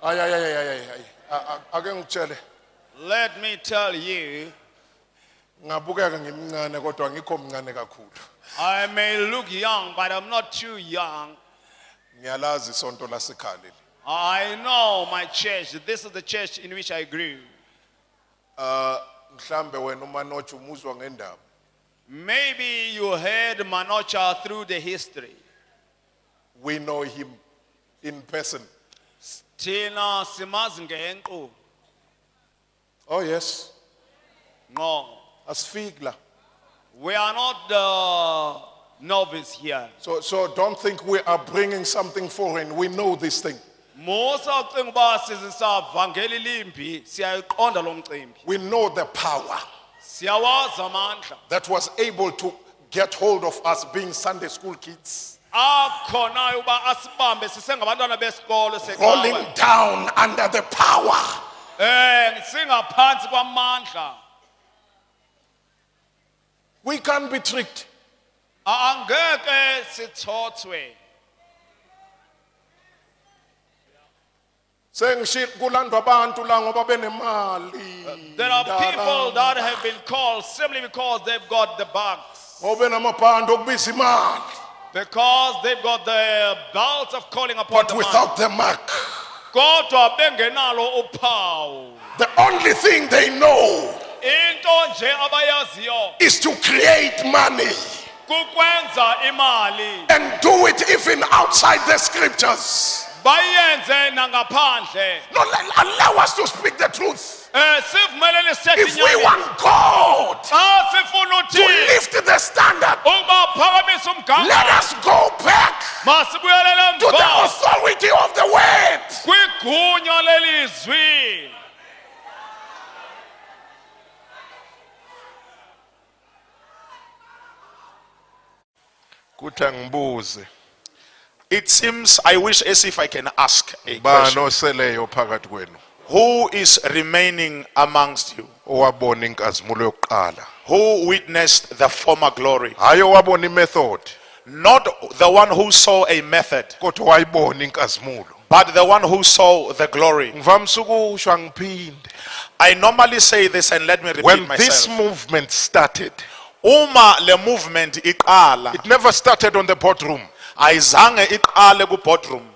Ake ngitshele Let me tell you, ngabukeka ngimncane kodwa ngikho mncane kakhulu. I may look young, but I'm not too young. Ngiyalazi isonto lasekhaya. I know my church. This is the church in which I grew. Mhlambe wena uManotsha umuzwa ngendaba. Maybe you heard Manocha through the history. We know him in person. Thina simazi ngenkqu. Oh yes. No. Asifiki la. We are not the novice here. So don't think we are bringing something foreign. We know this thing. Musa ucinga uba sizisavangeli limbi siyayiqonda lo mcimbi. We know the power Siyawazi amandla. that was able to get hold of us being Sunday school kids. Akhonayo uba asibambe sisengabantwana besikolo Rolling secawe. down under the power. Singaphansi kwamandla. We can't be tricked. Angeke sithothwe. Sengishilo kulandwa abantu la ngoba benemali. There are people that have been called simply because they've got the bucks. Ngoba benamabhandi okubiza imali. Because they've got the belt of calling upon But the without the mark. Kodwa bengenalo uphawu. The only thing they know Into nje abayaziyo is to create money kukwenza imali. and do it even outside the scriptures. Bayenze nangaphandle. No, allow us to speak the truth. Sivumelene sisethe If we inyani. want God Sifuna to uthi lift the standard, uba phakamise umgama. let us go back Masibuyelele to the emva authority of the word. kwigunya lelizwi. Kuthi ngibuze It seems, I wish as if I can ask a bani question. oseleyo phakathi kwenu Who is remaining amongst you? owabona inkazimulo yokuqala, Who witnessed the former glory? hayi owabona imethod Not the one who saw a method, kodwa wayibona inkazimulo. but the one who saw the glory. Ngivamisa ukusho angiphinde. I normally say this, and let me repeat When this myself. movement started, Uma le movement iqala, it never started on the boardroom. ayizange iqale ku boardroom.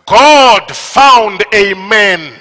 God found a man,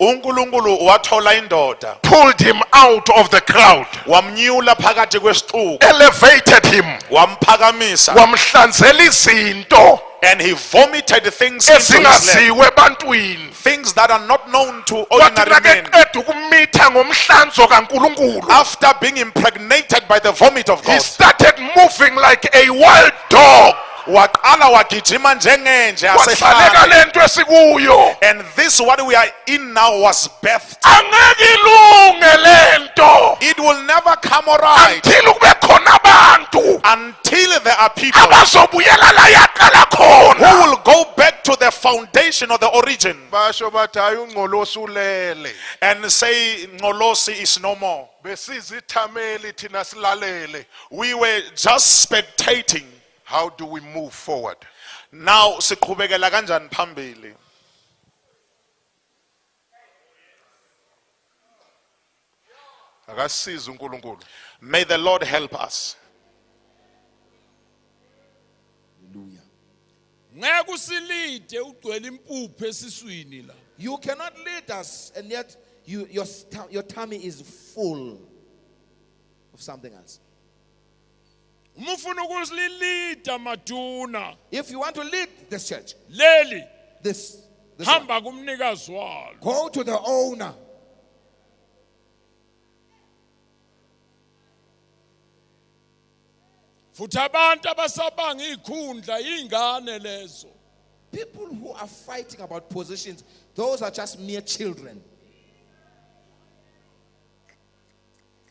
uNkulunkulu wathola indoda, pulled him out of the crowd, wamnyula phakathi kwesixuku, elevated him, wamphakamisa, wamhlanzela izinto and he vomited things into his lap, ezingaziwe ebantwini. things that are not known to Wathi ordinary men. nakeqeda ukumitha ngomhlanzo kaNkulunkulu, After being impregnated by the vomit of he God, started moving like a wild dog. waqala wagijima njengenje Wasaleka yasehlane. lento esikuyo. And this what we are in now was birthed. Angeke ilunge lento It will never come alright until kube khona abantu until there are people abazobuyela la yaqala who khona. will go back to the foundation of the origin Basho bathi hayi ungqolosi ulele. and say Ngolosi is no more. Besizithameli thina silalele. We were just spectating. How do we move forward? Now siqhubekela kanjani phambili? Akasiza uNkulunkulu. May the Lord help us. Ngeke usilide ugcwele impuphu esiswini la. You cannot lead us, and yet your tummy is full of something else. Uma ufuna ukusilida maduna, If you want to lead this church, leli this one, hamba kumnikazi walo. go to the owner. Futhi abantu abasabanga ikhundla ingane lezo. People who are fighting about positions, those are just mere children.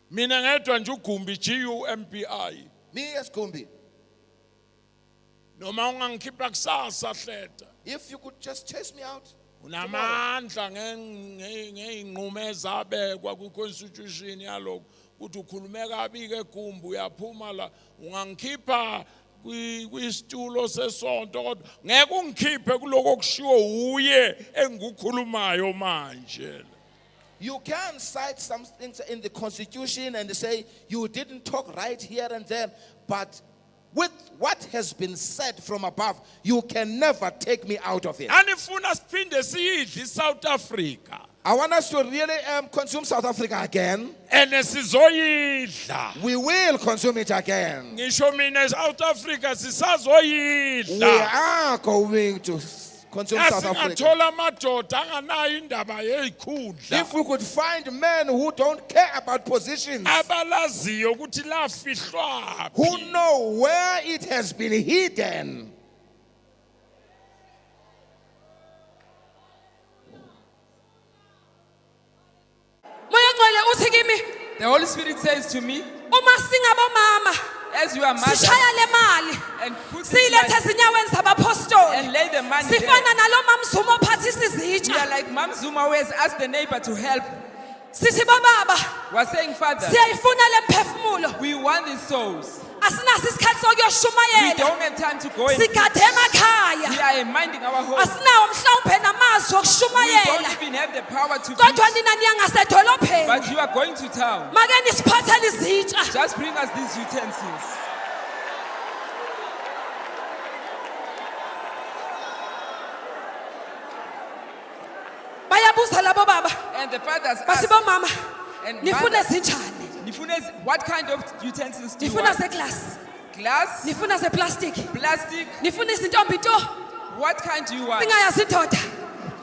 Mina ngedwa nje uGumbi GUMBI. Me as Kumbi, Noma ungangikhipha kusasa hleta. if you could just chase me out. Unamandla ngeinqumo ezabekwa kwi-constitution yaloko. Uthi ukhulume kabi ke Gumbi uyaphuma la ungangikhipha kwisitulo sesonto kodwa ngeke ungikhiphe kuloko kushiwo uye engikukhulumayo manje. You can cite some things in the constitution and say you didn't talk right here and there, but with what has been said from above, you can never take me out of it. Anifuna siphinde siyidle South Africa. I want us to really consume South Africa again. Ene sizoyidla. We will consume it again. Ngisho mina South Africa We sisazoyidla. are going to consume South Africa. Asingathola amadoda anganayo indaba yezikhundla. If we could find men who don't care about positions, Abalaziyo ukuthi lafihlwa. who know where it has been hidden. Moya ngcwele uthi kimi The Holy Spirit says to me, uma singabomama as you are mothers sishaya le mali and put this silethe money ezinyaweni zabapostoli and lay the money there. sifana nalo mamzumo ophathisa We are izitsha like Mam Zuma who has asked the neighbor to help. sithi bobaba We are saying, Father, siyayifuna le mphefumulo we want these souls. asinaso isikhathi We sokuyoshumayela don't have time to go in. sigade emakhaya We are minding our home. asinawo mhlawumbe namazwi We don't okushumayela even have the power to kodwa preach. nina niya ngasedolopheni But you are going to town. make nisiphathele izitsha Just bring us these utensils. bayabuza labo baba And the fathers bathi ask, bomama and nifuna mothers, zinjani Nifunes, what kind of utensils do you nifuna want? zeglasi Glass, nifuna zeplastiki plastic, nifuna izintombi to what kind do you want? ningayazi indoda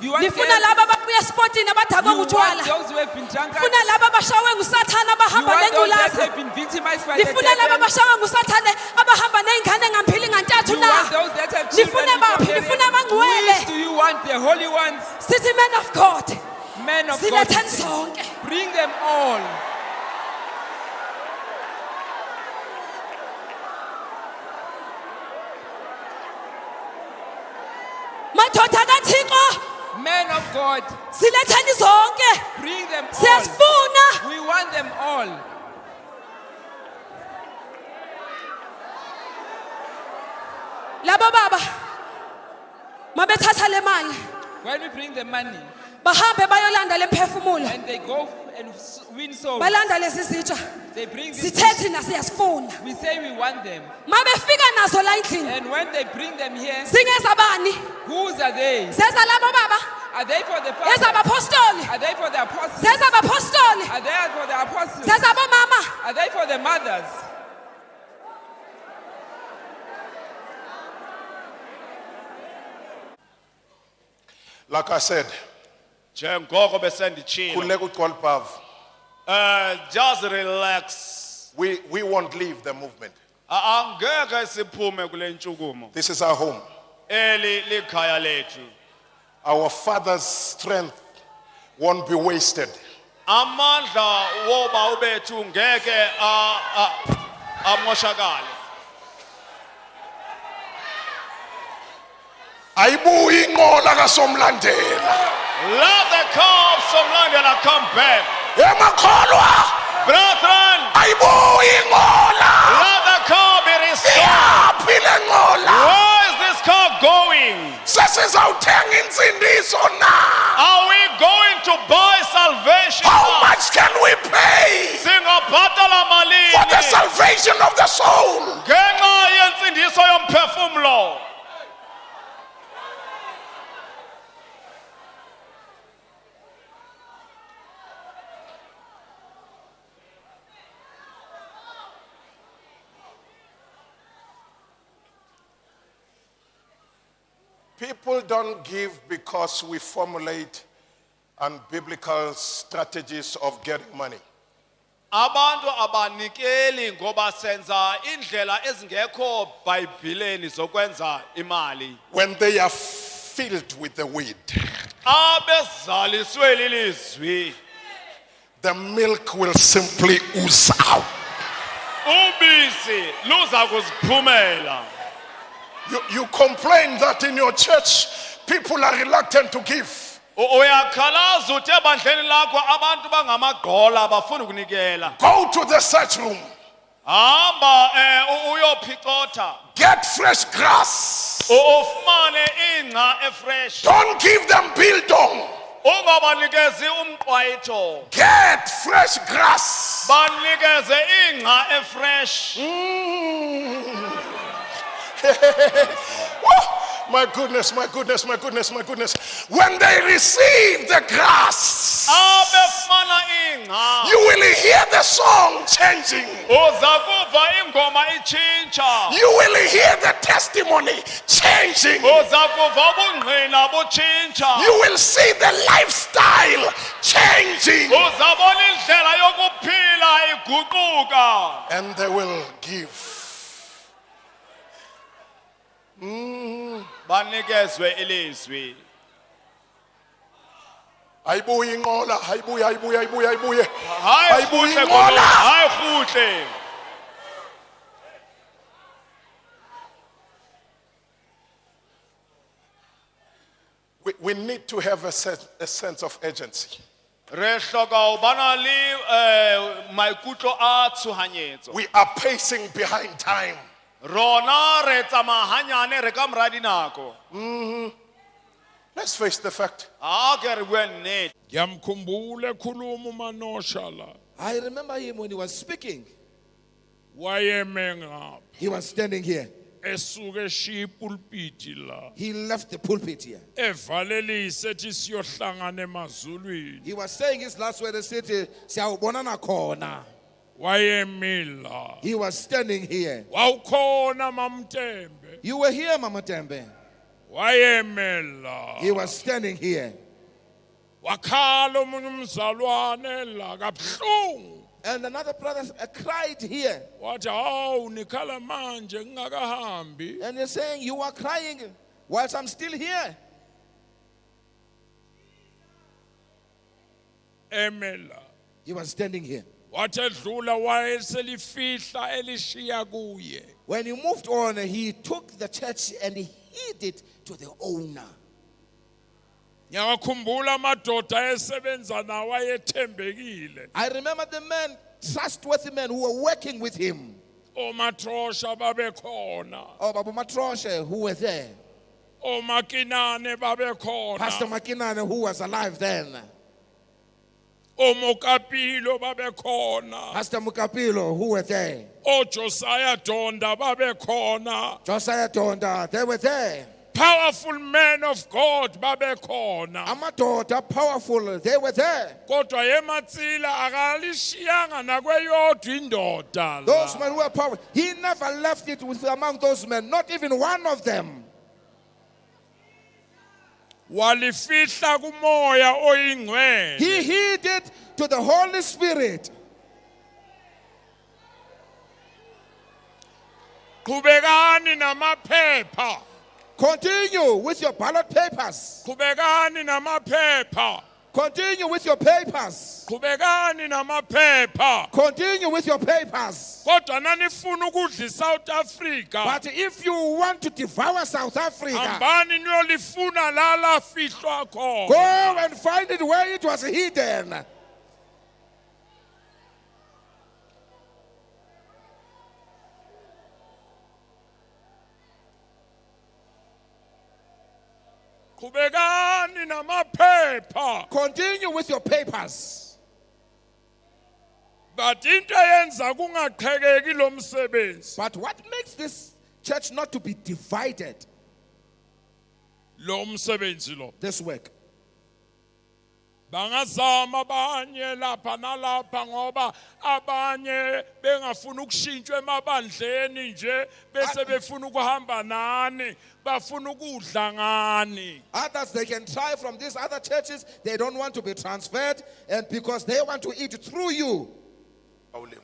You want nifuna them? laba ababuya esipotini abadakwa You want ngutshwala those who have been drunk? nifuna laba abashawe ngusathane You abahamba want those that nengculaza have been victimized by the nifuna laba devil? abashawe ngusathane abahamba ney'ngane ngamphili ngantathu You na want those that have children nifuna baphi with nifuna Which abangcwele do you want? The holy ones, sithi men of god men of God. siletheni zonke Bring them all. madoda kathixo Men of God, siletheni zonke bring them all. siyazifuna We want them all. labo baba mabethatha le mali When we bring the money bahambe bayolanda le mphefumulo and they go and win souls, balanda lezi zitsha they bring this. sithe thina siyazifuna We say we want them. mabefika nazo la endlini And when they bring them here, singezabani whose are they? zeza labo baba Are they for the fathers? ezabapostoli Are they for the apostles? zezabapostoli Are they for the apostles? zezabomama Are they for the mothers? Like I said, Njengoko besenditshilo. khululeka ugcwala ubhavu. Just relax. We won't leave the movement. Angeke siphume kule ntshukumo. This is our home. Eli likhaya lethu. Our father's strength won't be wasted. Amandla woba ubethu ngeke amoshakale. Ayibuyi inqola kaSomlandela. Let the car of Somlandela come back. Emakholwa Brethren, ayibuyi inqola. let the car be restored. Yaphi le nqola? Where is this car going? Sesizawuthenga insindiso na. Are we going to buy salvation? How much can we pay Singabhatala for the malini salvation of the soul? ngenxa yensindiso yomphefumlo. People don't give because we formulate unbiblical strategies of getting money. Abantu abanikeli ngoba senza indlela ezingekho bhayibhileni zokwenza imali. When they are filled with the weed, Abezaliswe lilizwi. the milk will simply ooze out. Ubisi luza kuziphumela. You complain that in your church people are reluctant to give. Uyakhalaza uthi ebandleni lakho abantu bangamagqola abafuni ukunikela. Go to the search room. hamba uyophicotha Get fresh grass. ufumane ingca efresh Don't give them biltong. ungabanikezi umqwayito Get fresh grass. banikeze ingca efresh Oh, my goodness, my goodness, my goodness, my goodness. When they receive the grass, abefumana ingca you will hear the song changing. uza kuva ingoma itshintsha You will hear the testimony changing. uza kuva ubungqina butshintsha You will see the lifestyle changing. uzabona indlela yokuphila iguquka And they will give. banikezwe ilizwi Ayibuyi inqola, ayibuyi, ayibuyi, ayibuyi, ayibuyi. hayi Ayibuyi fuhle inqola. khona hayi fuhle We need to have a sense of urgency. re hloka ba na le maikutlo a tshohanyetso We are pacing behind time. rona re tsamaya hanyane re ka mora dinako Let's face the fact. a ke re bue nnete ngiyamkhumbula ekhuluma umanosha la I remember him when he was speaking. wayeme ngapha He was standing here. esuke eshiya ipulpiti la He left the pulpit here. evalelise ethi siyohlangana emazulwini He was saying his last word, city, siyawubonana khona. wayemila He was standing here. wawukhona mamtembe You were here, Mama Tembe. wayemela He was standing here. wakhala omunye umzalwane la kabuhlungu And another brother cried here. wathi hawu nikhala manje ngingakahambi And you're saying, you are crying whilst I'm still here. emela He was standing here. wathi edlula wayeselifihla elishiya kuye When he moved on, he took the church and he hid it to the owner. ngiyakhumbula amadoda ayesebenza nawo ayethembekile I remember the men, trustworthy men who were working with him. omatrosha babekhona Oh, Babu Matroshe, who were there. omakinane Pastor babekhona Makinane, who was alive then. omokapilo babekhona Pastor Mukapilo, who were there. ojosiah donda babekhona Josiah Donda, they were there. powerful men of god babekhona Amadoda, powerful, they were there. kodwa yematsila akalishiyanga nakweyodwa indoda Those la men were powerful. He never left it with among those men, not even one of them. walifihla kumoya oyingcwele He hid it to the Holy Spirit. qhubekani namaphepha Continue with your ballot papers. qhubekani namaphepha Continue with your papers. qhubekani namaphepha Continue with your papers. kodwa nanifuna ukudla iSouth Africa But if you want to devour South Africa, hambani niyolifuna la lafihlwa go khona and find it where it was hidden. qhubekani namaphepha Continue with your papers. but into eyenza kungaqhekeki lo msebenzi But what makes this church not to be divided, lo msebenzi lo this work? bangazama abanye lapha nalapha ngoba abanye bengafuna ukushintshwa emabandleni nje bese befuna ukuhamba nani bafuna ukudla ngani Others, they can try from these other churches. They don't want to be transferred, and because they want to eat through you.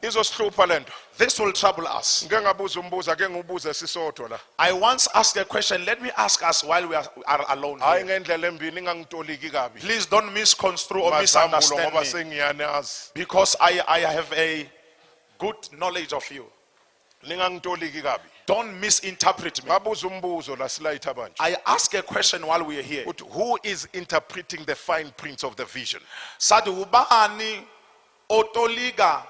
Izosihlupha lento. This will trouble us. Ngeke ngabuza umbuzo, ake ngibuze sisodwa la. I once asked a question. Let me ask us while we are alone Hayi here. ngendlela embini ngangitoliki kabi. Please don't misconstrue or Masambulo misunderstand ngoba me. sengiyanazi. Because I have a good knowledge of you. Ningangitoliki kabi. Don't misinterpret me. Ngabuza umbuzo la silayitha manje. I asked a question while we are here. Uthi, who is interpreting the fine prints of the vision? Sathi ubani otolika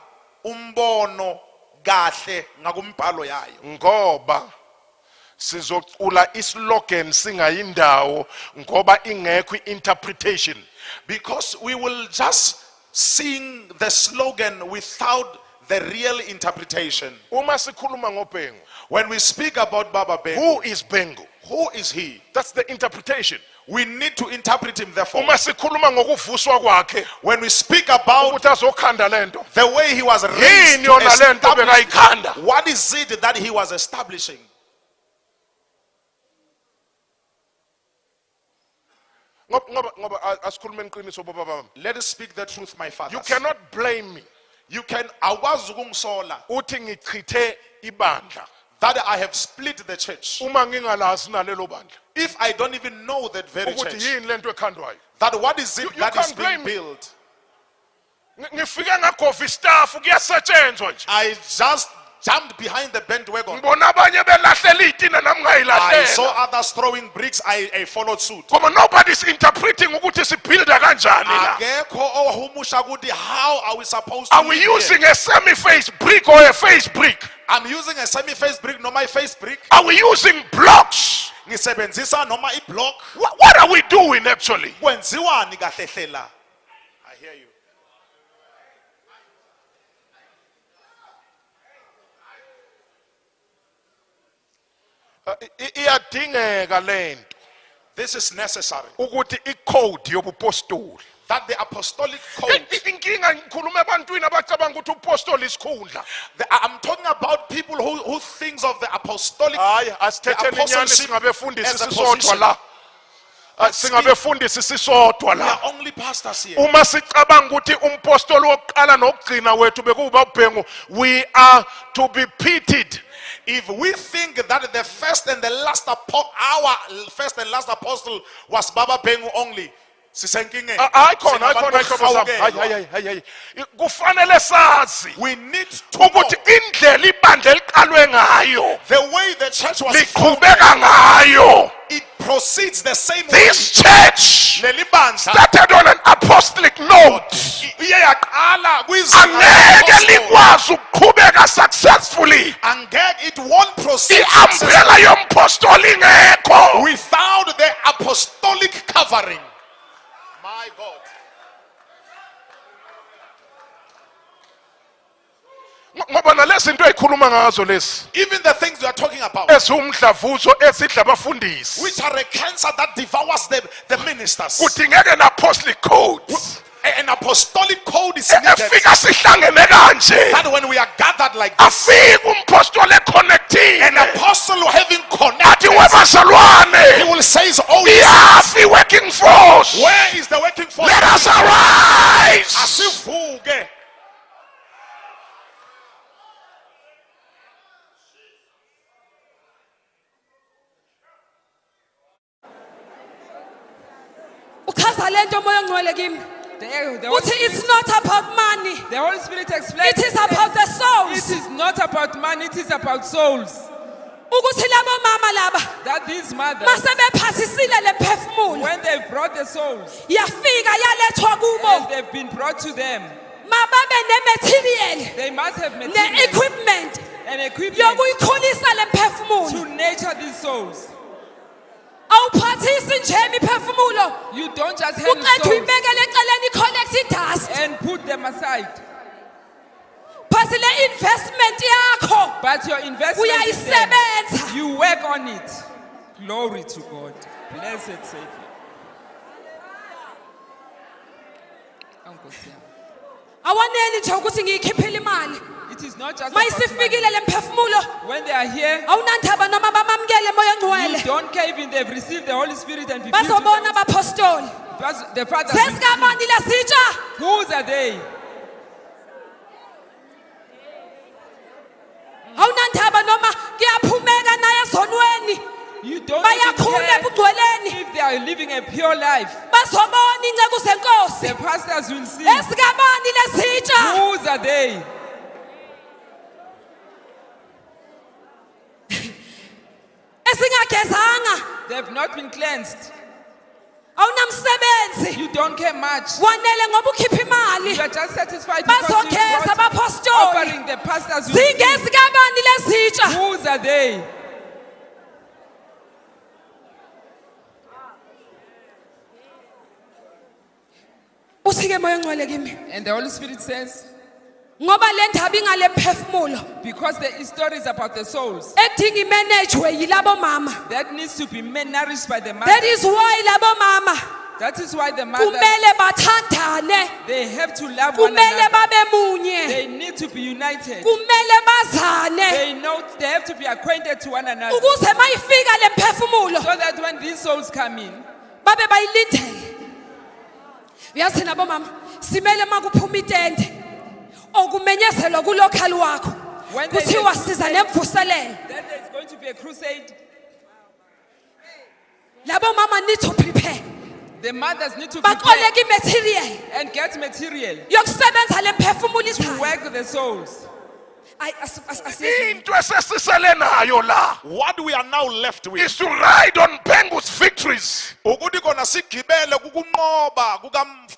umbono kahle ngakumbhalo yayo. ngoba sizocula islogan singayindawo ngoba ingekho interpretation. Because we will just sing the slogan without the real interpretation. Uma sikhuluma ngoBhengu, When we speak about Baba Bengu, who is Bhengu? who is he? That's the interpretation. We need to interpret him therefore. Uma sikhuluma ngokuvuswa kwakhe When we speak about ukuthi azokhanda lento, the way he was raised yini to yona lento establish, bekayikhanda? what is it that he was establishing? Ngoba asikhulumeni iqiniso baba bami. Let us speak the truth, my father. You cannot blame me You can awazi ukungisola uthi ngichithe ibandla that I have split the church uma ngingalazi nalelo bandla if I don't even know that very ukuthi church. yini lento ekhandwayo. That what is it You that is can't being blame me. built? Ngifike ngagova istaff kuyasetshenzwa nje. I just jumped behind the bandwagon. Ngibona abanye belahlela izitina nami I ngayilahlela. saw others throwing bricks. I followed suit. Ngoba nobody's interpreting ukuthi sibuilda kanjani la. Akekho ohumusha ukuthi how are we supposed to Are we live here? using a semi-face brick or a face brick? I'm using a semi-face brick, not my face brick. Are we using blocks? Ngisebenzisa noma i-block. What are we doing actually? Kwenziwani kahle hlela? I hear you. Iyadingeka lento This is necessary. ukuthi icode yobupostoli. That the apostolic code. Inkinga ngikhuluma ebantwini abacabanga ukuthi upostoli isikhundla. I'm talking about people who thinks of the apostolic. Hayi asithetheni inyani apostleship singabefundisi as a sisodwa position. la. Singabefundisi sisodwa We la. are only pastors here. Uma sicabanga ukuthi umpostoli wokuqala nokugcina wethu bekuba uBhengu, we are to be pitied. If we think that the first and the last our first and last apostle was Baba Bengu only, sisenkingeni. Ayikhona Singabantu kufanele sazi we need to know ukuthi indlela ibandla eliqalwe ngayo the way the church was liqhubeka ngayo. it proceeds the same This way. church Leli bandla started on an apostolic note. iye yaqala kwizinga Angeke lapostle. likwazi ukuqhubeka successfully Angeke it won't proceed i-umbrella yompostoli ngekho. without the apostolic covering. My God. Ngoba nalezi zinto ezikhuluma ngazo lezi Even the things we are talking about, eziwumdlavuzo ezidla abafundisi which are a cancer that devours the ministers. kudingeka an-apostolic code An apostolic code is needed. efika sihlangene kanje That when we are gathered like this, afike umpostoli an econnectile apostle having athi connected, he webazalwane will say, oh yes, iyafi working force, where is the working force? let us arise. Asivuke. Uchaza lento moya ngcwele kimi. Uthi it's not about money. The Holy Spirit explains. It is about the It souls. is not about money, it is about souls. Ukuthi labo mama laba That these mothers, mase bephasisile lemphefumulo when they brought the souls, yafika yalethwa and kubo they've been brought to them, mababe ne-material they must have material ne-equipment and equipment yokuyikhulisa lemphefumulo. to nurture these souls. Awuphathisi nje imiphefumulo You don't just have uqeda souls uyibekele eceleni collect idust. and put them aside. Phasi le investment yakho But your investment is there. uyayisebenza. You work on it. Glory to God. Blessed Savior. Nkosi yami. Awaneli nje ukuthi ngiyikhiphile imali. It is not just about money. Mayisifikile lemphefumulo When they are here, awunandaba noma bamamukele moya you ngcwele. don't care even they've received the Holy Spirit and be filled with Bazobona abapostoli. the Father. Sesikabani lasitsha. Whose are they? Awunandaba noma kuyaphumeka naye ezonweni. You don't even Bayakhula care ebugcweleni. if they are living a pure life. Bazobona inceku zenkosi. The pastors will see. Esikabani lasitsha. Whose are they? Esingagezanga. They have not been cleansed. awunamsebenzi You don't care much. wanele ngoba ukhipha imali You are just satisfied because you bazogeza brought abapostoli offering the pastors. You zingezi kabani lezitsha whose are they? uthi-ke moya ngcwele kimi And the Holy Spirit says, ngoba le ndaba ingale phefumulo because the story is about the souls edinga imanejwe yilabo mama that needs to be nourished by the mother. that is why labo mama That is why the mothers, kumele bathandane they have to love one kumele another. babe munye They need to be united. kumele bazane They have to be acquainted to one another. ukuze mayifika le mphefumulo So that when these souls come in, babe bayilindele uyazi nabo mama simele makuphuma itende okumenyezelwa kulokhali wakho When they- kuthiwa siza nemvuselelo then there's going to be a crusade. labo mama need to prepare The mothers need to prepare bakoleka imaterial and get material yokusebenza le mphefumulo to isayo work the souls. Ayi, asiyenzi. Into esesisele nayo la What we are now left with is to ride on Pengu's victories. ukuthi kona sigibele kukunqoba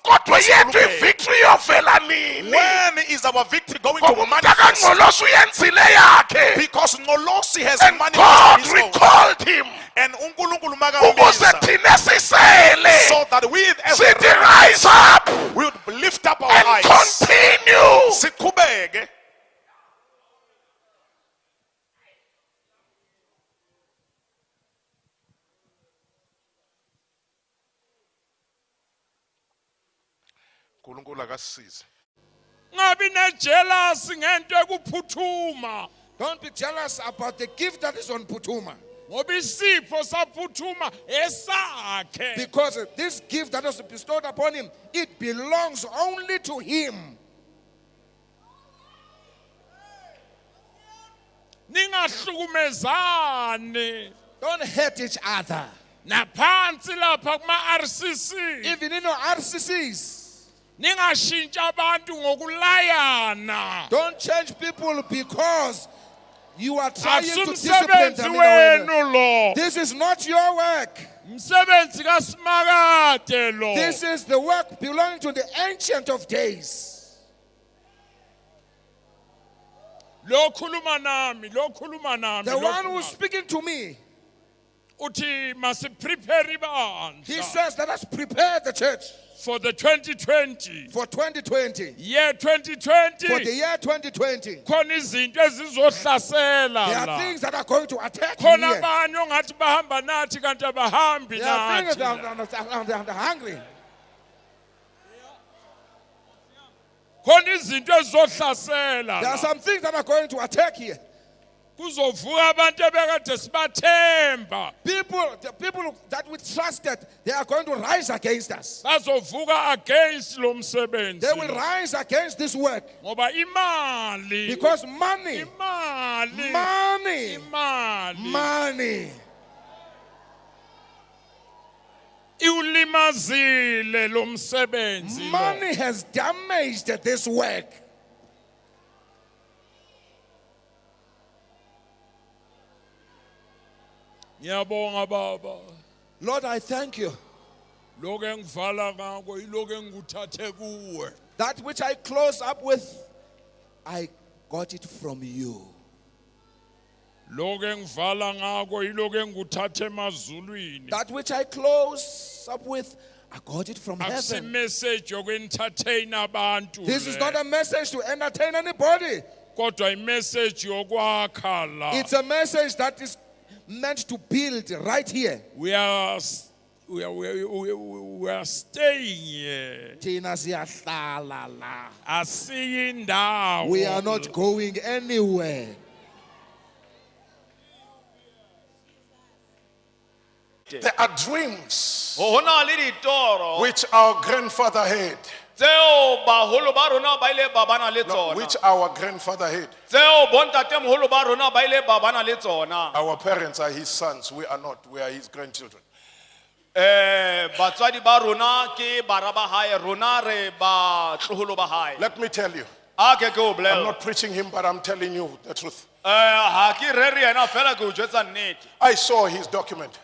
Kodwa yethu kuka i-victory yovela nini? when is our victory going Ngoba to umntaka manifest? Ngqolosi uyenzile yakhe. Because Nolosi has And God manifested his own. recalled him And uNkulunkulu ukuze makambiza thina sisele so that we as a sithi rise up we would lift up our and eyes. continue. Siqhubeke. uNkulunkulu akasize. ngabi nejealousy ngento ekuphuthuma Don't be jealous about the gift that is on Putuma. ngoba isipho saphuthuma esakhe Because this gift that was bestowed upon him, it belongs only to him. ningahlukumezani Don't hurt each other. naphansi lapha kuma-RCC Even in your RCCs, ningashintshi abantu ngokulayana don't change people because you are trying to discipline akusumsebenzi them. In a way. wenu lo This is not your work. msebenzi kasimakade lo This is the work belonging to the Ancient of Days. lo khuluma nami The one who's speaking to me, uthi masiprepare he ibandla says, let us prepare the church for the 2020 for 2020. year For the 2020 year 2020. khona izinto ezizohlasela There are la things that are going to attack you khona here. abanye ongathi bahamba nathi kanti abahambi There are things nathi that are hungry. khona izinto ezizohlasela There are la some things that are going to attack here. kuzovuka abantu ebekade sibathemba The people that we trusted, they are going to rise against us. bazovuka against lo msebenzi They will rise against this work ngoba imali because money, imali iwulimazile lo msebenzi lo. money has damaged this work. ngiyabonga baba Lord, I thank you. lokho engivala ngako yilokho engikuthathe kuwe That which I close up with, I got it from you. lokho engivala ngako yilokho engikuthathe emazulwini That which I close up with, I got it from heaven. akusimessage yokwentertain abantu This is le. not a message to entertain anybody. kodwa imessage yokwakha la It's a message that is meant to build right here. we are staying here Thina siyahlala la. asiyi ndawo We are not going anywhere. There are dreams ho na le ditoro which our grandfather had. tseo baholo ba rona ba ile ba bana le No, tsona which our grandfather had. tseo bontatemoholo ba rona ba ile ba bana le tsona Our parents are his sons. We are not. We are his grandchildren. batswadi ba rona ke bara ba hae rona re ba tloholo ba hae Let me tell you. a ke o I'm bolela not preaching him, but I'm telling you the truth. ha ke re re yena fela ke o jwetsa nnete I saw his document.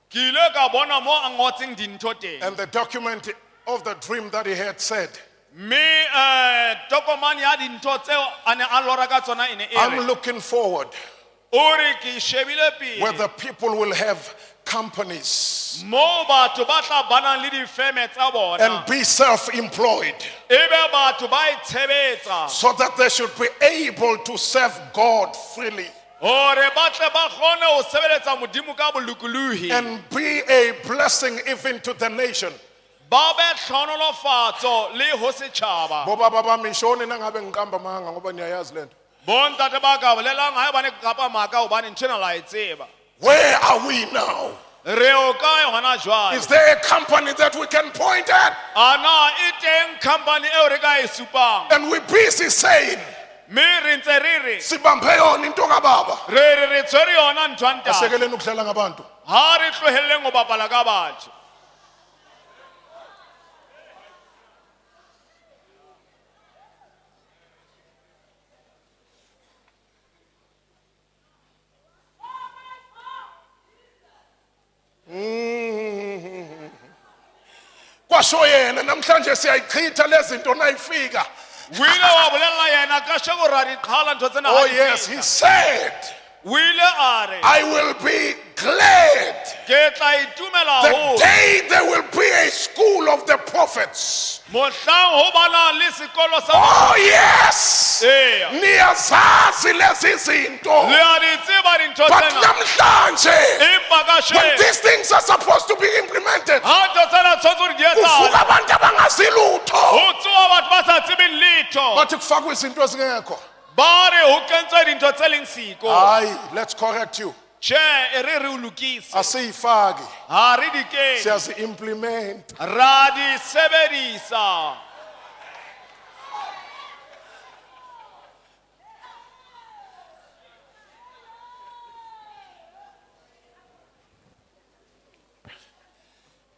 Ke ile ka bona mo a ngotseng dintho teng. And the document of the dream that he had said, Me tokomane ya dintho tseo a ne a lora ka tsona ene I'm ere. looking forward O re ke shebile where pele. the people will have companies Mo batho ba tla bana le difeme tsa bona. and be self-employed Ebe batho ba itshebetsa. so that they should be able to serve God freely Hore ba tle ba kgone ho sebeletsa Modimo ka bolokolohi. and be a blessing even to the nation. Ba be tlhonolofatso le ho setjhaba. Bo baba bami shone nangabe ngiqamba manga ngoba niyayazi lento. Bontate ba ka bolelang ha ba ne kapa maka hobane ntshena la e tseba. Where are we now? Re o kae hona jwale? Is there a company that we can point at? Ana e teng company eo re ka e supang. And we're busy saying, Me re ntse re re sibambe yona into kababa. re tshwere yona ntho ya ntate. Asekeleni ukudlala ngabantu. Ha re tlohelleng ho bapala ka batho. Kwasho yena namhlanje siyayichitha lezinto nayifika. Wile wa bolela yena ka shego ra di qhala ntho tsena. Oh yes, he said, Wile a re I will be glad ke tla itumela the ho day there will be a school of the prophets. mohlang ho bana le sekolo sa. Oh yes, Eya. niyazazi lezi zinto. Le a di tseba dintho But tsena. namhlanje, Empa ka when she these things are supposed to be implemented, ha ntho tsena tshwanetse hore di kuvuka etsahale. abantu abangazi lutho. Ho tsoha batho ba sa tsebeng letho. Bathi kufakwe izinto ezingekho. Ba re ho kentswe dintho tse leng siko. Hayi, let's correct you. Che e re o lokise. Asiyifaki, Ha re di ke. siyazi implement. Ra di sebedisa.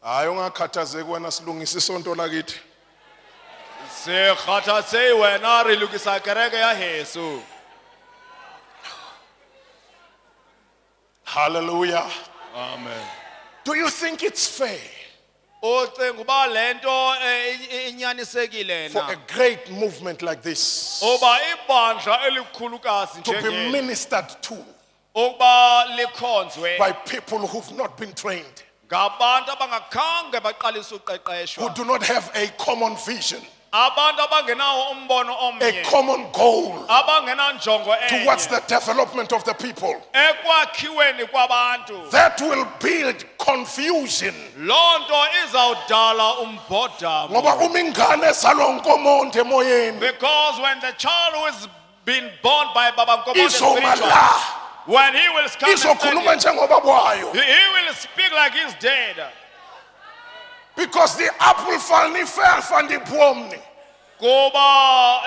Hayi ungakhathazeki wena silungisa isonto lakithi. Se kgathatse wena re lokisa kereke ya heso. Hallelujah. Amen. Do you think it's fair O cenga uba lento inyanisekile for na. a great movement like this Oba ibandla elikhulukazi to be njenge. ministered to Oba likhonzwe by people who've not been trained, ngabantu abangakhange baqalisa who uqeqeshwa. do not have a common vision, Abantu abangenawo umbono a omnye. common goal Abangena njongo towards enye. the development of the people? Ekwakhiweni kwabantu. That will build confusion. Lonto izawudala umbhodamo. Ngoba uma ingane ezalwa unkomonde emoyeni Because when the child who is been born by Baba Nkomo izoma spiritual, la when he will come and izokhuluma stand njengoba kwayo, here, he will speak like he's dead. because the apple fall ni fell from the bomb. Kuba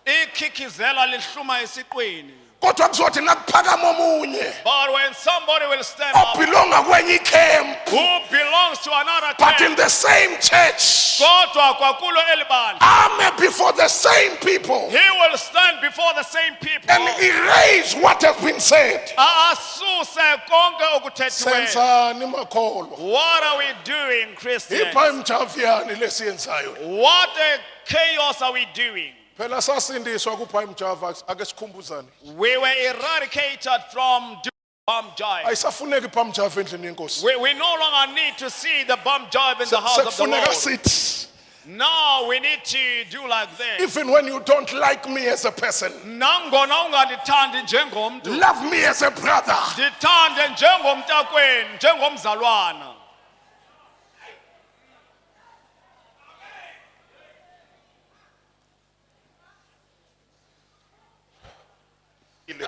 ikhikhizela lihluma esiqweni. Kodwa kuzothi nakuphakama omunye But when somebody will stand up obelonga kwenye camp who belongs to another but in camp, the same church, kodwa kwakulo elibandla, army before the same people, he will stand before the same people. and erase what has been said. Asuse konke okuthethiweyo. Senzani makholwa? What are we doing, Christians? Ipha imjaviyani lesiyenzayo. What a chaos are we doing? Phela sasindiswa kupha imjava ake sikhumbuzane. We were eradicated from bomb jive. Ayisafuneki pha imjava endlini yenkosi. We no longer need to see the bomb jive in the house of the Sekufuneka Lord. sithi, Now we need to do like this. even when you don't like me as a person, Nangona ungandithandi njengomntu, love me as a brother. ndithande njengomntakwenu, njengomzalwana.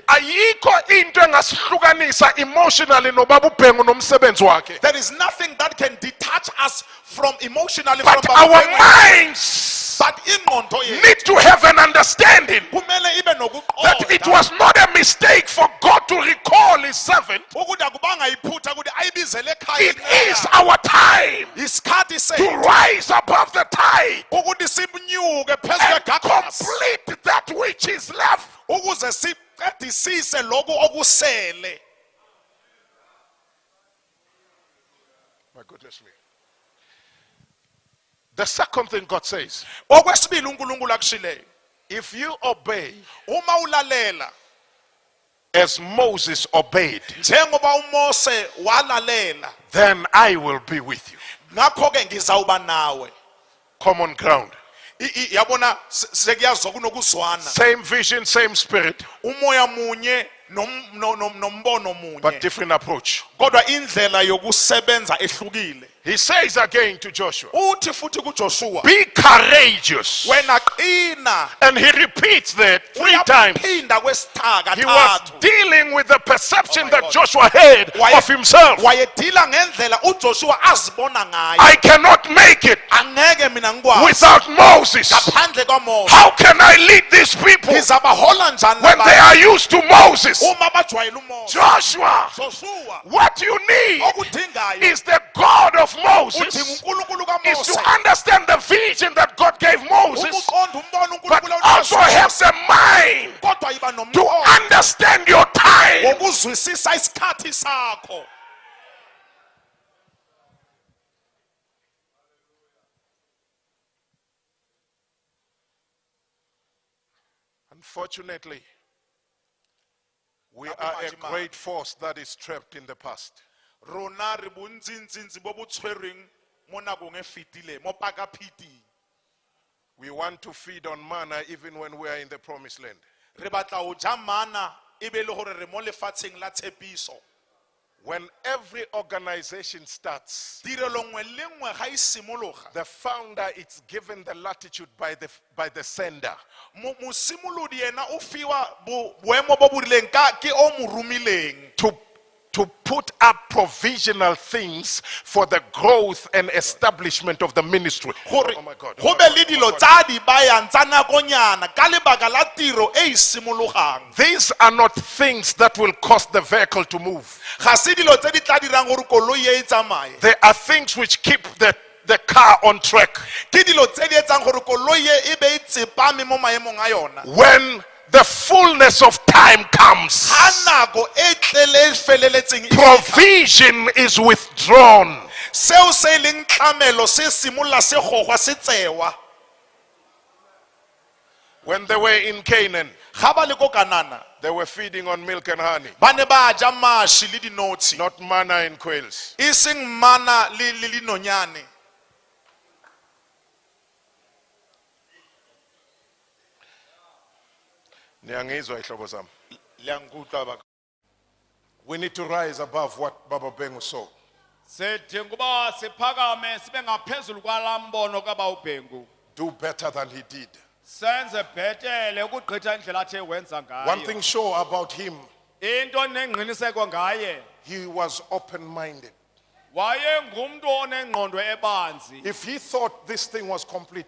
Ayikho into engasihlukanisa emotionally nobaba uBhengu nomsebenzi wakhe. There is nothing that can detach us from emotionally But from our Baba Bhengu. minds But ingqondo yethu need to have an understanding kumele ibe that it nokuqonda was not a mistake for God to recall his servant. ukuthi akubanga iphutha ukuthi ayibizele ekhaya It is our time isikhathi to sethu rise above the tide ukuthi sibunyuke phezu and kwegagasi complete that which is left. ukuze siqedisise lokhu okusele. My goodness me. The second thing God says, Okwesibili uNkulunkulu akushileyo, if you obey uma ulalela as Moses obeyed, njengoba uMose walalela, then I will be with you. ngakho ke ngizawuba nawe. Common ground. Yabona sekuyazwa kunokuzwana. Same vision, same spirit, Umoya munye nombono munye. but different approach. Kodwa indlela yokusebenza ehlukile. He says again to Joshua, Uthi futhi kuJoshua, be courageous. wena qina. And he repeats that 3 times. Uyaphinda kwesithaka He was kathathu. dealing with the perception Oh my that God. Joshua had of himself. Wayedila ngendlela uJoshua azibona ngayo. I cannot make it Angeke mina ngikwazi without Moses. ngaphandle kaMose. How can I lead these people Ngizabahola njani when they labantu? are used to Moses? Uma bajwayele uMose. Joshua, Joshua, what you need okudingayo is the God of udinga Moses uNkulunkulu is kaMose. to understand the vision that God gave Moses, Ukuqonda umbono but uNkulunkulu also have the mind kodwa yiba to nomqondo understand your time. wokuzwisisa isikhathi sakho. Unfortunately, we are a great force that is trapped in the past. Rona re bontsintsintsi bo bo tshwerweng mo nakong e fetile mo pakaphiti. We want to feed on manna even when we are in the promised land. Re batla ho ja mana e be le gore re mo lefatsheng la tshepiso. When every organization starts, Tirelo nngwe le nngwe ga e simologa, the founder is given the latitude by the sender. mosimolodi yena o fiwa boemo bo bo rileng ke o mo romileng To put up provisional things for the growth and establishment of the ministry. gore Oh my God. go be le dilo tsa di bayang tsa nakonyana ka lebaka la tiro e e simologang. These are not things that will cause the vehicle to move. Ga se dilo tse di tla dirang gore koloi e tsamaye. They are things which keep the car on track. Ke dilo tse di etsang gore koloi e be e tsepame mo maemong a yona. When the fullness of time comes, Ha nako e tlele e feleletseng provision is withdrawn. seo se leng tlamelo se simolla se gogwa se tsewa. When they were in Canaan, Ga ba le ko Kanana they were feeding on milk and honey, ba ne ba ja mashi le dinotshi, not manna and quails. e seng mana le dinonyane. Niyangizwa ihlobo zami? Liyangutlwa ba? We need to rise above what Baba Bengu saw. Sidinga ukuba siphakame sibe ngaphezulu kwalambono kaba uBhengu. Do better than he did. Senze bhetele ukugqitha indlela athe wenza ngayo. One thing sure about him, Into nengqiniseko ngaye, he was open-minded. wayengumntu onengqondo ebanzi. If he thought this thing was complete,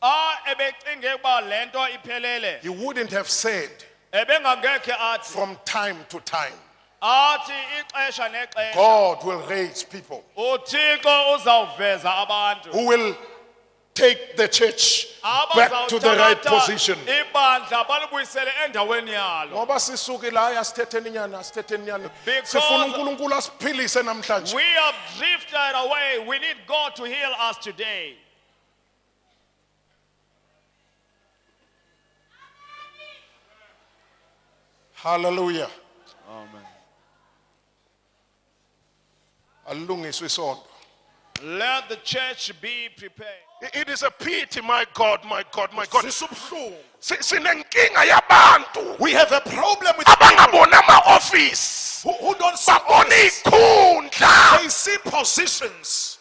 Xa ebecinge ukuba lento iphelele, he wouldn't have said ebengangekhe athi from time to time, athi ixesha nexesha God will raise people uThixo uzawuveza abantu who will take the church back to the right position. ibandla balibuyisele endaweni yalo. Ngoba sisuke la asithetheni nyana. Because- Sifuna uNkulunkulu asiphilise namhlanje. We have drifted away. We need God to heal us today. Hallelujah. Amen. Alungiswe isonto. Let the church be prepared. It is a pity, my God, my God, my God. Sisubhlungu. Sinenkinga yabantu We have a problem with people abangabona ama-office, who don't see babona office. ikhundla. They see positions.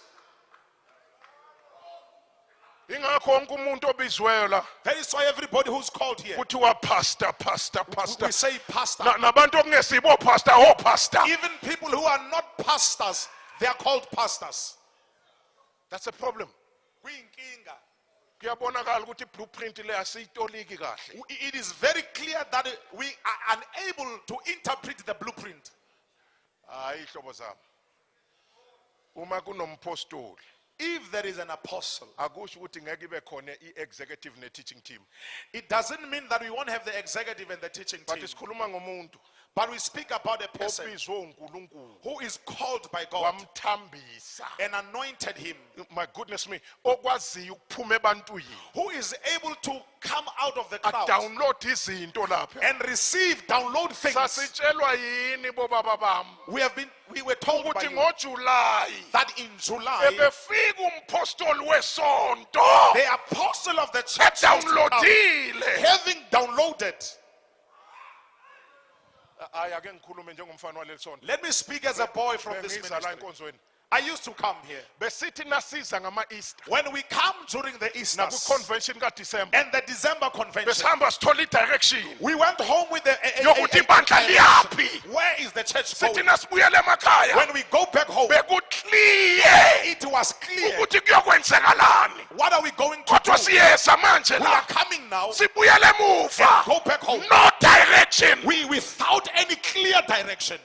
Ingakho wonke umuntu obizweyo la That is why everybody who's called here, kuthiwa pastor, pastor, we pastor. say pastor. Nabantu okungesibo pastor, oh pastor. Even people who are not pastors, they are called pastors. That's a problem. Kuyinkinga. Kuyabonakala ukuthi blueprint le asiyitoliki kahle. It is very clear that we are unable to interpret the blueprint. Hayi hlobo zami. Uma kunompostoli If there is an apostle, akusho ukuthi ngeke ibe khona i-executive ne-teaching team. it doesn't mean that we won't have the executive and the teaching But team. isikhuluma ngomuntu. But we speak about a person obizwe uNkulunkulu who is called by God wamthambisa. and anointed him, My goodness me, okwaziyo ukuphuma ebantwini who is able to come out of the crowd adownload izinto lapha. and receive, download things. Sasitshelwa yini bobaba bami We were told by ukuthi you ngoJuly that in July, ebefika umpostoli wesonto the apostle of the church used to come, edownloadile. having downloaded. Aya ke ngikhulume njengomfana waleli sonto. Let me speak as a boy from this Bengiza la ministry. enkonzweni. I used to come here. Besithi nasiza ngama Easter When we come during the Easter naku convention kaDecember and the December convention, besihamba sithola direction we went home with the yokuthi ibandla liyaphi. where is the church going? Sithi nasibuyele emakhaya When we go back home, bekukliye it was clear. ukuthi kuyokwenzekalani. What are we going to Kodwa do? siyeza manje We are la. coming now. Sibuyele emuva. Go back home. No direction. We without any clear direction.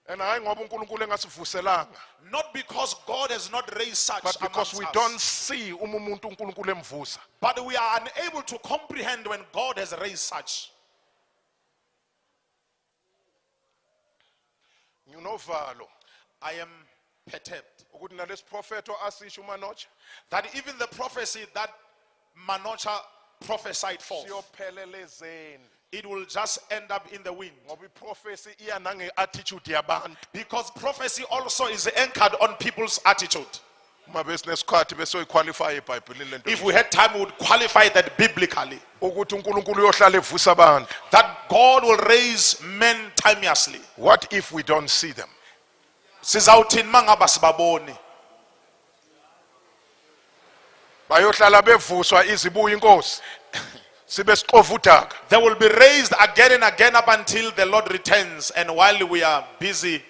And hayi ngoba uNkulunkulu engasivuselanga, Not because God has not raised such but because amongst we us, don't see uma umuntu uNkulunkulu emvusa. but we are unable to comprehend when God has raised such. Nginovalo I am perturbed ukuthi nalesi prophet asisho uManotsha that even the prophecy that Manocha prophesied for, siyophelelezeni it will just end up in the wind. ngoba iprophesy iya nange-attitude yabantu. Because prophecy also is anchored on people's attitude. Uma besinesikhathi besoyiqualify eBhayibhelini lento. If we had time, we would qualify that biblically. Ukuthi uNkulunkulu uyohlala evusa abantu. That God will raise men timelessly. What if we don't see them? Sizawuthini mangaba sibaboni? Bayohlala bevuswa izibuya inkosi. Sibe siqova udaka. They will be raised again and again up until the Lord returns, and while we are busy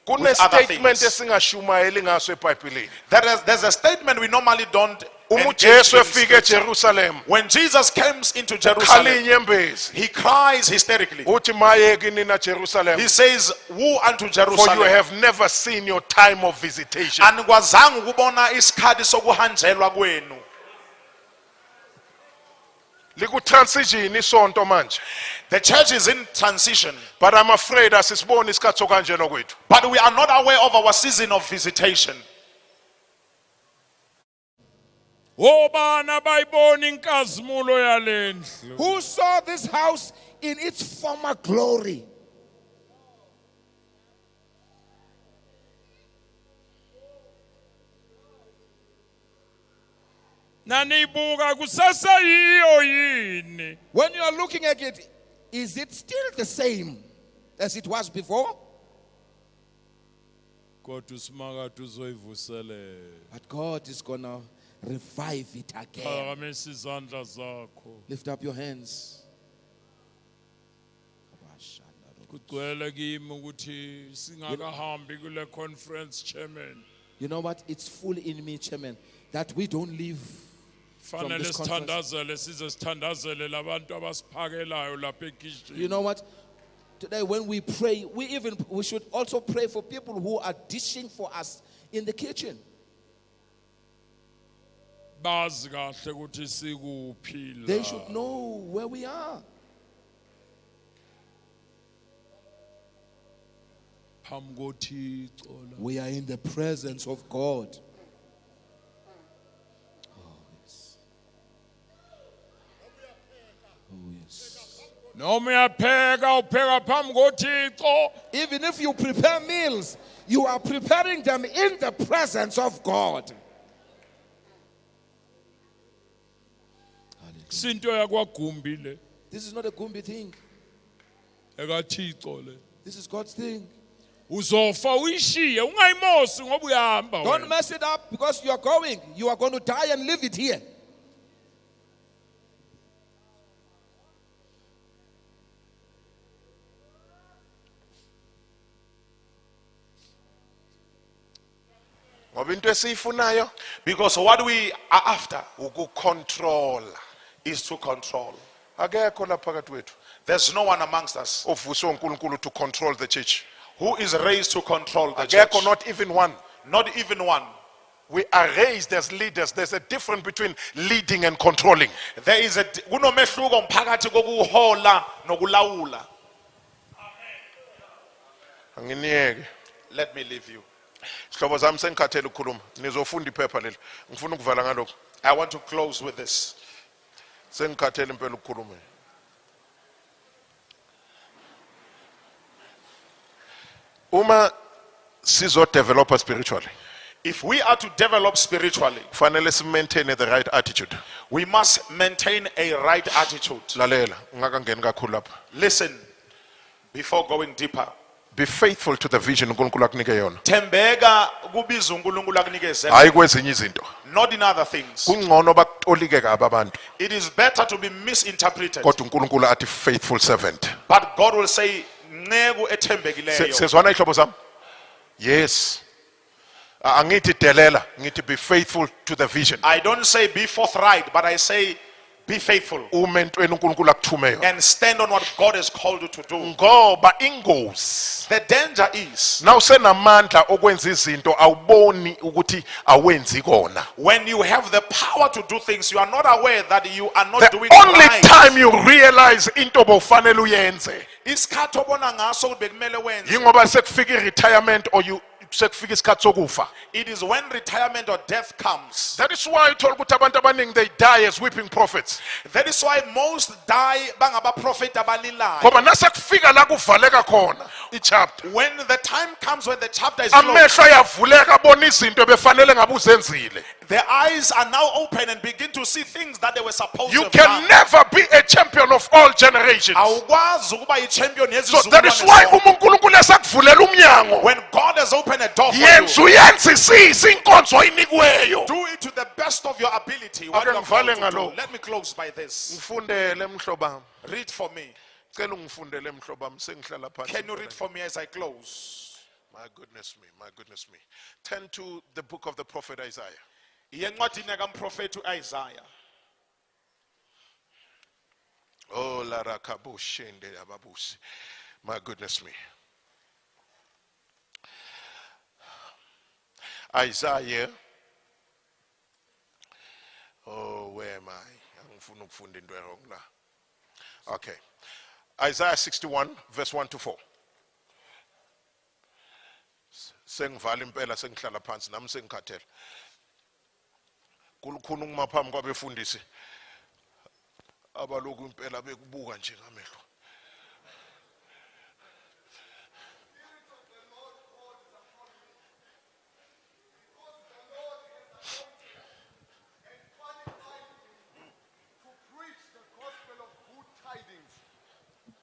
Kune with other statement things. esingashumayeli ngaso eBhayibhelini. There's a statement we normally don't Uma engage uJesu in efika scripture. eJerusalem, When Jesus comes into Jerusalem, khali inyembezi. he cries hysterically. Uthi maye kini na Jerusalem, He says, "Woe unto for you Jerusalem! have never seen your time of visitation. Anikwazanga ukubona isikhathi sokuhanjelwa kwenu." Liku transition isonto manje. The church is in transition, But I'm afraid asisiboni isikhathi sokanjena kwethu. but we are not aware of our season of visitation. Obana bayibona inkazimulo yalendlu. Who saw this house in its former glory? Nanibuka kusaseyiyo yini? When you are looking at it, is it still the same as it was before? Kodwa usimakade uzoyivuselela. But God is going to revive it again. Phakamisa izandla zakho. Lift up your hands. Kugcwele kimi ukuthi singakahambi kule conference chairman. You know what? It's full in me, Chairman, that we don't leave from Fanele this conference. sithandazele size sithandazele labantu abasiphakelayo lapha ekitchen. You know what? Today when we pray, we should also pray for people who are dishing for us in the kitchen. Bazi kahle ukuthi sikuphi la. They should know where we are. Phambi koThixo la. We are in the presence of God. Oh, yes. Oh, yes. Noma uyapheka upheka phambi koThixo. Even if you prepare meals, you are preparing them in the presence of God. Sinto yakwagumbi le. This is not a Gumbi thing. EkaThixo le. This is God's thing. Uzofa uyishiye ungayimosi ngoba uyahamba Don't wena. mess it up because you are going. You are going to die and leave it here. Ngoba into esiyifunayo Because what we are after ukucontrol. is to control. Akekho lapha phakathi kwethu There's no one amongst us ovuswe uNkulunkulu to control the church. who is raised to control the church. Akekho, not even one. Not even one. We are raised as leaders. There's a difference between leading and controlling. There is a kunomehluko phakathi kokuhola nokulawula. Anginiyeke. Let me leave you. Sihlobo zami sengikhathele ukukhuluma. Nizofunda iphepha leli. Ngifuna ukuvala ngalokho. I want to close with this. Sengikhathele impela ukukhuluma. Uma sizo developer spiritually, If we are to develop spiritually, kufanele si maintain the right attitude. we must maintain a right attitude. Lalela, ngakangeni kakhulu lapha. Listen, before going deeper. Be faithful to the vision uNkulunkulu akunike yona. Thembeka kubiza uNkulunkulu akunikeze. Hayi kwezinye izinto. Not in other things. Kungcono bakutolike kabi abantu. It is better to be misinterpreted. Kodwa uNkulunkulu athi faithful servant. But God will say, "Nceku ethembekileyo." Sezwana ihlobo zami? Yes. Angithi delela, ngithi be faithful to the vision. I don't say be forthright, but I say be faithful Uma entweni uNkulunkulu akuthume yona. and stand on what God has called you to do. Ngoba ingozi. The danger is Now senamandla okwenza izinto awuboni ukuthi awenzi kona. when you have the power to do things, you are not aware that you are not The doing only right. time you realize into bofanele uyenze Isikhathi obona ngaso ukuthi bekumele wenze. yingoba sekufika retirement or you sekufika isikhathi sokufa. It is when retirement or death comes. That is why uthola ukuthi abantu abaningi they die as weeping prophets. That is why most die bangabaprofeti abalilayo. Ngoba nasekufika la kuvaleka khona ichapter. When the time comes when the chapter is closed, Amehlo ayavuleka abona izinto befanele ngabe uzenzile. their eyes are now open and begin to see things that they were supposed You to can have done. never be a champion of all generations. Awukwazi ukuba yi-champion So that is yezizukulwane why zonke. uma uNkulunkulu esakuvulela umnyango When God has opened a door for you, yenza uyenzisise inkonzo oyinikweyo. do it to the best of your ability. What Ake you are called ngivale to do. ngalokho. Let me close by this. Ngifundele mhlobami. Read for me. Cela ungifundele mhlobami sengihlala phansi. Can you read for me as I close? My goodness me, my goodness me. Turn to the book of the prophet Isaiah. Yencwadini kaMprofeti uIsaiah. Oh, la rakabushende ababusi. My goodness me. Isaiah. Oh, where am I? Angifuna ukufunda into wrong la. Okay. Isaiah 61 verse 1 to 4. Sengivala impela sengihlala phansi nami sengikhathele. Kulukhulu ngumaphambi kwabefundisi. Abaloku impela bekubuka nje ngamehlo.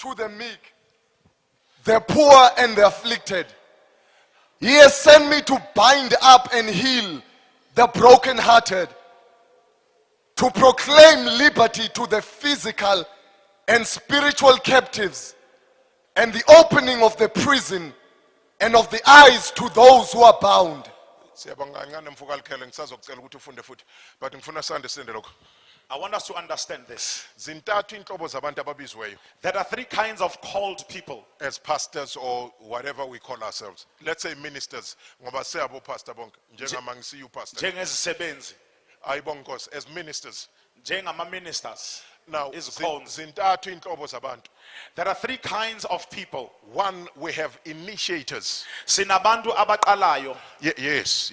To the meek, the poor and the afflicted. He has sent me to bind up and heal the brokenhearted, to proclaim liberty to the physical and spiritual captives, and the opening of the prison and of the eyes to those who are bound. Siyabonga kancane mfuka likhele ngisazocela ukuthi ufunde futhi but ngifuna sande sinde lokho. I want us to understand this. Zintathu inhlobo zabantu ababizweyo There are three kinds of called people. as pastors or whatever we call ourselves. Let's say ministers ngoba siyabo pastor bonke njengama ngisiyu pastor. Njengezisebenzi, Ayibonga Nkosi as ministers. njengama-ministers. Now Is called. zintathu inhlobo zabantu. There are three kinds of people. One, we have initiators. Sinabantu abaqalayo. Yes.